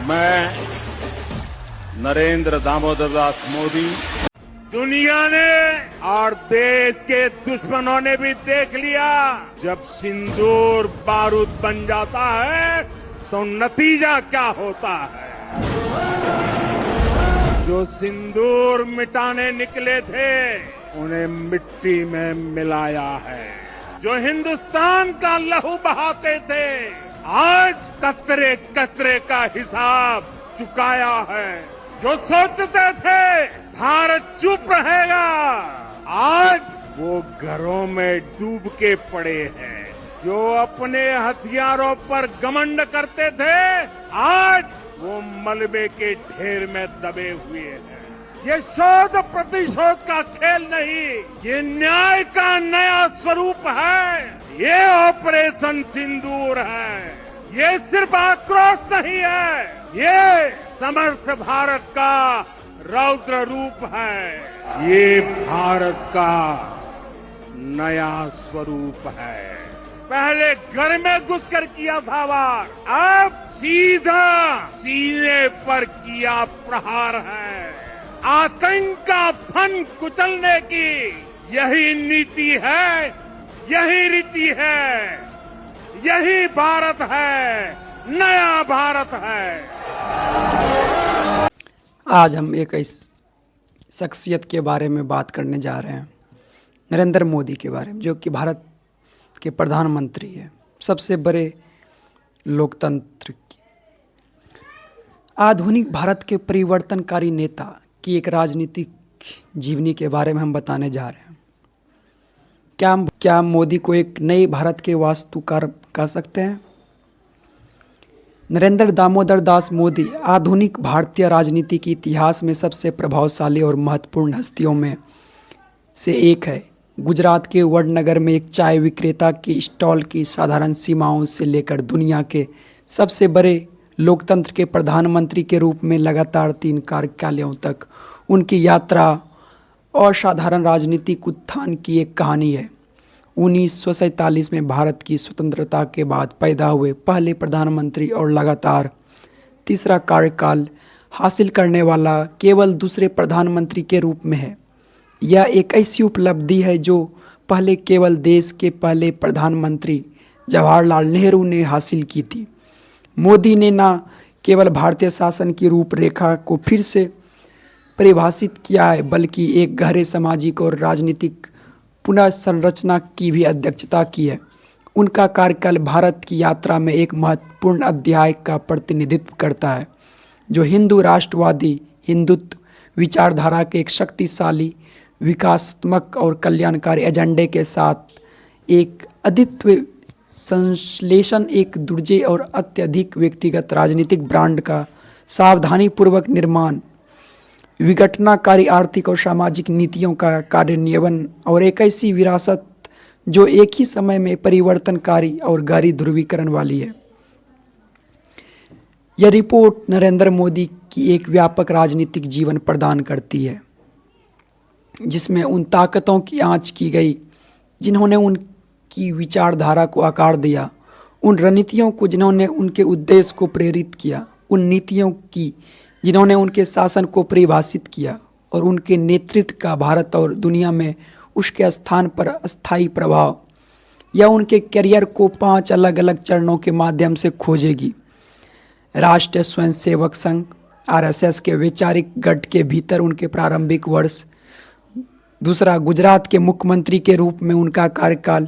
मैं नरेंद्र दामोदर दास मोदी, दुनिया ने और देश के दुश्मनों ने भी देख लिया, जब सिंदूर बारूद बन जाता है तो नतीजा क्या होता है। जो सिंदूर मिटाने निकले थे उन्हें मिट्टी में मिलाया है। जो हिंदुस्तान का लहू बहाते थे आज कतरे कतरे का हिसाब चुकाया है। जो सोचते थे भारत चुप रहेगा आज वो घरों में डूब के पड़े हैं। जो अपने हथियारों पर घमंड करते थे आज वो मलबे के ढेर में दबे हुए हैं। ये शोध प्रतिशोध का खेल नहीं, ये न्याय का नया स्वरूप है। ये ऑपरेशन सिंदूर है। ये सिर्फ आक्रोश नहीं है, ये समर्थ भारत का रौद्र रूप है। ये भारत का नया स्वरूप है। पहले घर में घुसकर किया था वार, अब सीधा सीने पर किया प्रहार है। आतंक का फन कुचलने की यही नीति है, यही रीति है, यही भारत है, नया भारत है। आज हम एक इस शख्सियत के बारे में बात करने जा रहे हैं, नरेंद्र मोदी के बारे में, जो कि भारत के प्रधानमंत्री है, सबसे बड़े लोकतंत्र की आधुनिक भारत के परिवर्तनकारी नेता की एक राजनीतिक जीवनी के बारे में हम बताने जा रहे हैं। क्या मोदी को एक नए भारत के वास्तुकार कह सकते हैं? नरेंद्र दामोदर दास मोदी आधुनिक भारतीय राजनीति के इतिहास में सबसे प्रभावशाली और महत्वपूर्ण हस्तियों में से एक है। गुजरात के वडनगर में एक चाय विक्रेता के स्टॉल की साधारण सीमाओं से लेकर दुनिया के सबसे बड़े लोकतंत्र के प्रधानमंत्री के रूप में लगातार 3 कार्यकालों तक उनकी यात्रा असाधारण राजनीतिक उत्थान की एक कहानी है। 1947 में भारत की स्वतंत्रता के बाद पैदा हुए पहले प्रधानमंत्री और लगातार तीसरा कार्यकाल हासिल करने वाला केवल दूसरे प्रधानमंत्री के रूप में है। यह एक ऐसी उपलब्धि है जो पहले केवल देश के पहले प्रधानमंत्री जवाहरलाल नेहरू ने हासिल की थी। मोदी ने न केवल भारतीय शासन की रूपरेखा को फिर से परिभाषित किया है, बल्कि एक गहरे सामाजिक और राजनीतिक पुनः संरचना की भी अध्यक्षता की है। उनका कार्यकाल भारत की यात्रा में एक महत्वपूर्ण अध्याय का प्रतिनिधित्व करता है, जो हिंदू राष्ट्रवादी हिंदुत्व विचारधारा के एक शक्तिशाली विकासात्मक और कल्याणकारी एजेंडे के साथ एक अद्वितीय संश्लेषण, एक दुर्जय और अत्यधिक व्यक्तिगत राजनीतिक ब्रांड का सावधानीपूर्वक निर्माण, विघटनकारी आर्थिक और सामाजिक नीतियों का कार्यान्वयन और एक ऐसी विरासत जो एक ही समय में परिवर्तनकारी और गहरी ध्रुवीकरण वाली है। यह रिपोर्ट नरेंद्र मोदी की एक व्यापक राजनीतिक जीवन प्रदान करती है, जिसमें उन ताकतों की आंच की गई जिन्होंने उनकी विचारधारा को आकार दिया, उन रणनीतियों को जिन्होंने उनके उद्देश्य को प्रेरित किया, उन नीतियों की जिन्होंने उनके शासन को परिभाषित किया और उनके नेतृत्व का भारत और दुनिया में उसके स्थान पर अस्थायी प्रभाव। यह उनके करियर को 5 अलग अलग चरणों के माध्यम से खोजेगी। राष्ट्रीय स्वयंसेवक संघ RSS के वैचारिक गढ़ के भीतर उनके प्रारंभिक वर्ष। दूसरा, गुजरात के मुख्यमंत्री के रूप में उनका कार्यकाल।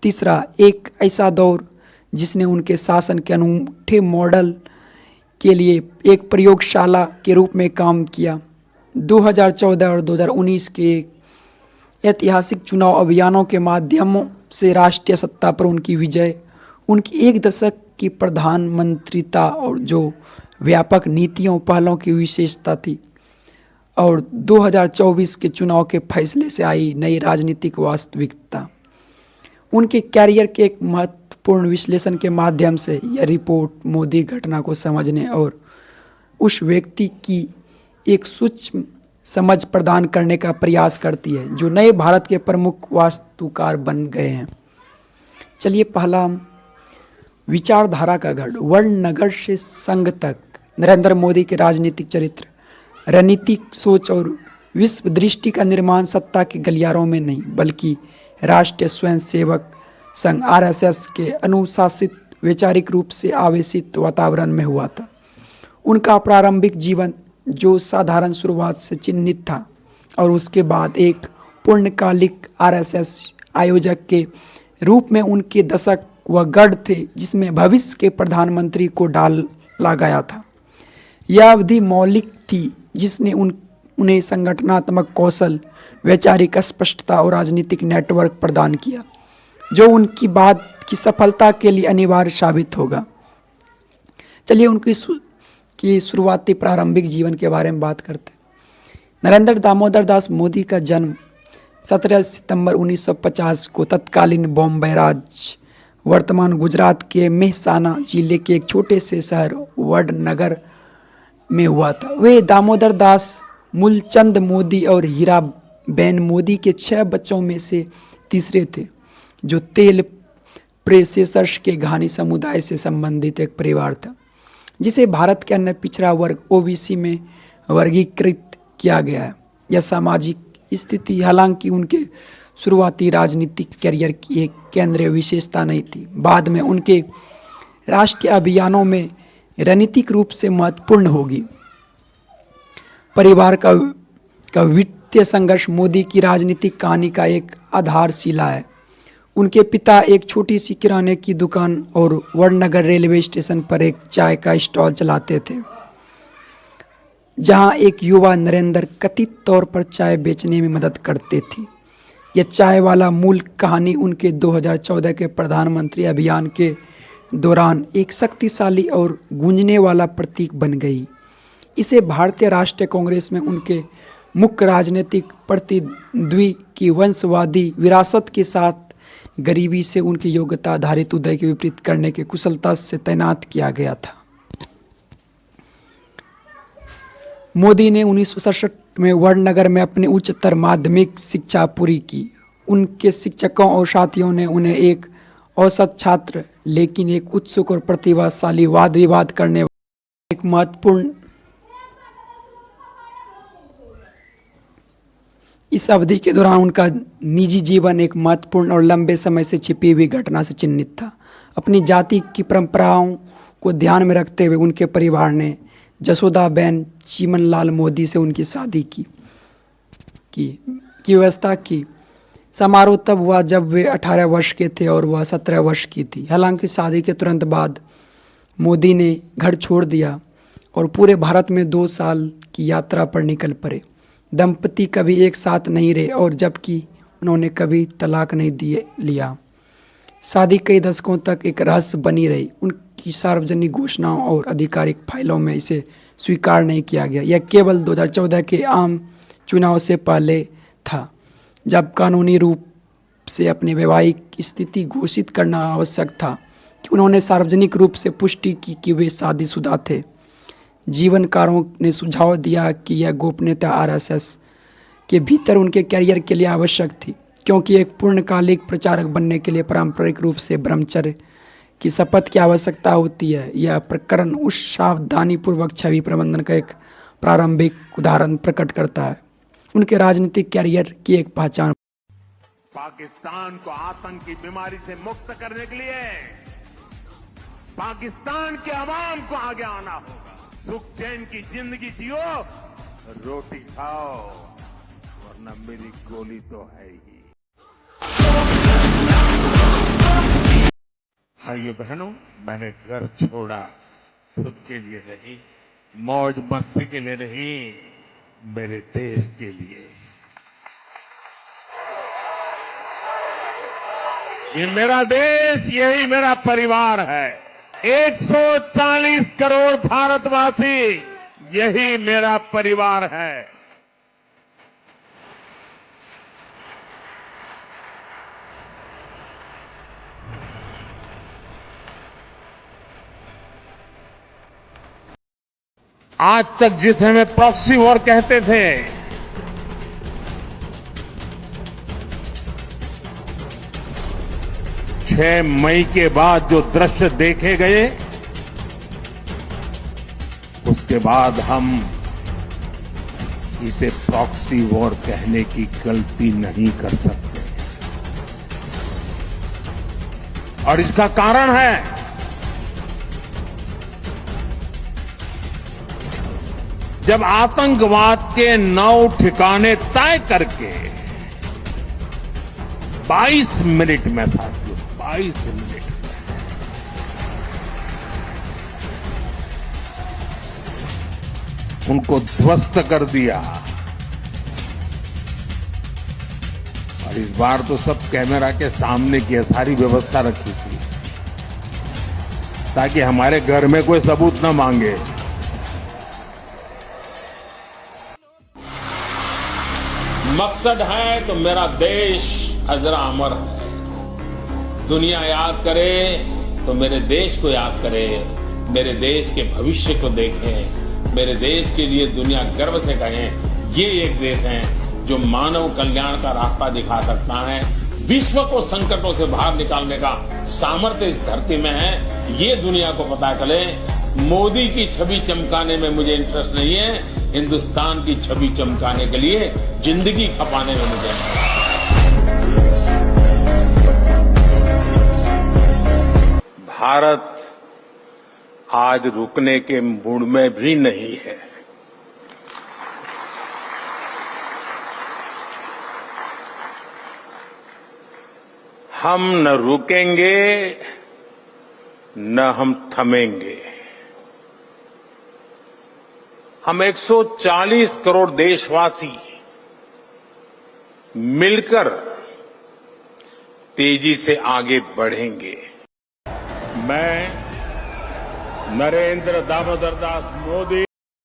तीसरा, एक ऐसा दौर जिसने उनके शासन के अनूठे मॉडल के लिए एक प्रयोगशाला के रूप में काम किया। 2014 और 2019 के ऐतिहासिक चुनाव अभियानों के माध्यमों से राष्ट्रीय सत्ता पर उनकी विजय, उनकी 1 दशक की प्रधानमंत्रिता और जो व्यापक नीतियों पहलों की विशेषता थी, और 2024 के चुनाव के फैसले से आई नई राजनीतिक वास्तविकता। उनके कैरियर के एक महत्वपूर्ण विश्लेषण के माध्यम से यह रिपोर्ट मोदी घटना को समझने और उस व्यक्ति की एक सूक्ष्म समझ प्रदान करने का प्रयास करती है जो नए भारत के प्रमुख वास्तुकार बन गए हैं। चलिए, पहला विचारधारा का गढ़, वडनगर से संघ तक नरेंद्र मोदी के राजनीतिक चरित्र, रणनीतिक सोच और विश्व दृष्टि का निर्माण सत्ता के गलियारों में नहीं बल्कि राष्ट्रीय स्वयंसेवक संघ आरएसएस के अनुशासित वैचारिक रूप से आवेशित वातावरण में हुआ था। उनका प्रारंभिक जीवन जो साधारण शुरुआत से चिन्हित था और उसके बाद एक पूर्णकालिक आरएसएस आयोजक के रूप में उनके दशक व गढ़ थे जिसमें भविष्य के प्रधानमंत्री को डाला गया था। यह अवधि मौलिक थी जिसने उन्हें संगठनात्मक कौशल, वैचारिक स्पष्टता और राजनीतिक नेटवर्क प्रदान किया जो उनकी बाद की सफलता के लिए अनिवार्य साबित होगा। चलिए उनकी शुरुआती प्रारंभिक जीवन के बारे में बात करते हैं। नरेंद्र दामोदर दास मोदी का जन्म 17 सितंबर 1950 को तत्कालीन बॉम्बे राज्य वर्तमान गुजरात के मेहसाना जिले के एक छोटे से शहर वडनगर में हुआ था। वे दामोदर दास, मूलचंद मोदी और हीराबेन मोदी के 6 बच्चों में से तीसरे थे, जो तेल प्रोसेसर्स के घानी समुदाय से संबंधित एक परिवार था जिसे भारत के अन्य पिछड़ा वर्ग ओबीसी में वर्गीकृत किया गया है। यह सामाजिक स्थिति हालांकि उनके शुरुआती राजनीतिक करियर की एक केंद्रीय विशेषता नहीं थी, बाद में उनके राष्ट्रीय अभियानों में रणनीतिक रूप से महत्वपूर्ण होगी। परिवार का वित्तीय संघर्ष मोदी की राजनीतिक कहानी का एक आधारशिला है। उनके पिता एक छोटी सी किराने की दुकान और वडनगर रेलवे स्टेशन पर एक चाय का स्टॉल चलाते थे, जहां एक युवा नरेंद्र कथित तौर पर चाय बेचने में मदद करते थे। यह चाय वाला मूल कहानी उनके 2014 के प्रधानमंत्री अभियान के दौरान एक शक्तिशाली और गूंजने वाला प्रतीक बन गई। इसे भारतीय राष्ट्रीय कांग्रेस में उनके मुख्य राजनीतिक प्रतिद्वंद्वी की वंशवादी विरासत के साथ गरीबी से उनकी योग्यता आधारित उदय के विपरीत करने के कुशलता से तैनात किया गया था। मोदी ने 1967 में वडनगर में अपनी उच्चतर माध्यमिक शिक्षा पूरी की। उनके शिक्षकों और साथियों ने उन्हें एक औसत छात्र लेकिन एक उत्सुक और प्रतिभाशाली वाद विवाद करने वाला एक महत्वपूर्ण इस अवधि के दौरान उनका निजी जीवन एक महत्वपूर्ण और लंबे समय से छिपी हुई घटना से चिन्हित था। अपनी जाति की परंपराओं को ध्यान में रखते हुए उनके परिवार ने जसोदाबेन चिमनलाल मोदी से उनकी शादी की व्यवस्था की। समारोह तब हुआ जब वे 18 वर्ष के थे और वह 17 वर्ष की थी। हालांकि शादी के तुरंत बाद मोदी ने घर छोड़ दिया और पूरे भारत में 2 साल की यात्रा पर निकल पड़े। दंपति कभी एक साथ नहीं रहे और जबकि उन्होंने कभी तलाक नहीं लिया। शादी कई दशकों तक एक रहस्य बनी रही। उनकी सार्वजनिक घोषणाओं और आधिकारिक फाइलों में इसे स्वीकार नहीं किया गया। यह केवल 2014 के आम चुनाव से पहले था, जब कानूनी रूप से अपनी वैवाहिक स्थिति घोषित करना आवश्यक था कि उन्होंने सार्वजनिक रूप से पुष्टि की कि वे शादीशुदा थे। जीवनकारों ने सुझाव दिया कि यह गोपनीयता आरएसएस के भीतर उनके कैरियर के लिए आवश्यक थी, क्योंकि एक पूर्णकालिक प्रचारक बनने के लिए पारंपरिक रूप से ब्रह्मचर्य की शपथ की आवश्यकता होती है। यह प्रकरण उस सावधानीपूर्वक छवि प्रबंधन का एक प्रारंभिक उदाहरण प्रकट करता है। उनके राजनीतिक कैरियर की एक पहचान पाकिस्तान को आतंक की बीमारी से मुक्त करने के लिए पाकिस्तान के अवाम को आगे आना होगा। सुख चैन की जिंदगी जियो, रोटी खाओ, वरना मेरी गोली तो है ही। भाइयों बहनों, मैंने घर छोड़ा खुद के लिए नहीं, मौज मस्ती के लिए नहीं, मेरे देश के लिए। ये मेरा देश, यही मेरा परिवार है। 140 करोड़ भारतवासी, यही मेरा परिवार है। आज तक जिसे हमें प्रॉक्सी वॉर कहते थे, 6 मई के बाद जो दृश्य देखे गए, वो उसके बाद हम इसे प्रॉक्सी वॉर कहने की गलती नहीं कर सकते। और इसका कारण है जब आतंकवाद के 9 ठिकाने तय करके 22 मिनट में साथियों 22 मिनट उनको ध्वस्त कर दिया। और इस बार तो सब कैमरा के सामने की सारी व्यवस्था रखी थी ताकि हमारे घर में कोई सबूत न मांगे। मकसद है तो मेरा देश अजरा अमर है। दुनिया याद करे तो मेरे देश को याद करे, मेरे देश के भविष्य को देखें, मेरे देश के लिए दुनिया गर्व से कहें ये एक देश है जो मानव कल्याण का रास्ता दिखा सकता है। विश्व को संकटों से बाहर निकालने का सामर्थ्य इस धरती में है, ये दुनिया को पता चले। मोदी की छवि चमकाने में मुझे इंटरेस्ट नहीं है, हिंदुस्तान की छवि चमकाने के लिए जिंदगी खपाने में मुझे भारत आज रुकने के मूड में भी नहीं है। हम न रुकेंगे न हम थमेंगे। हम 140 करोड़ देशवासी मिलकर तेजी से आगे बढ़ेंगे। मैं नरेंद्र दामोदर दास मोदी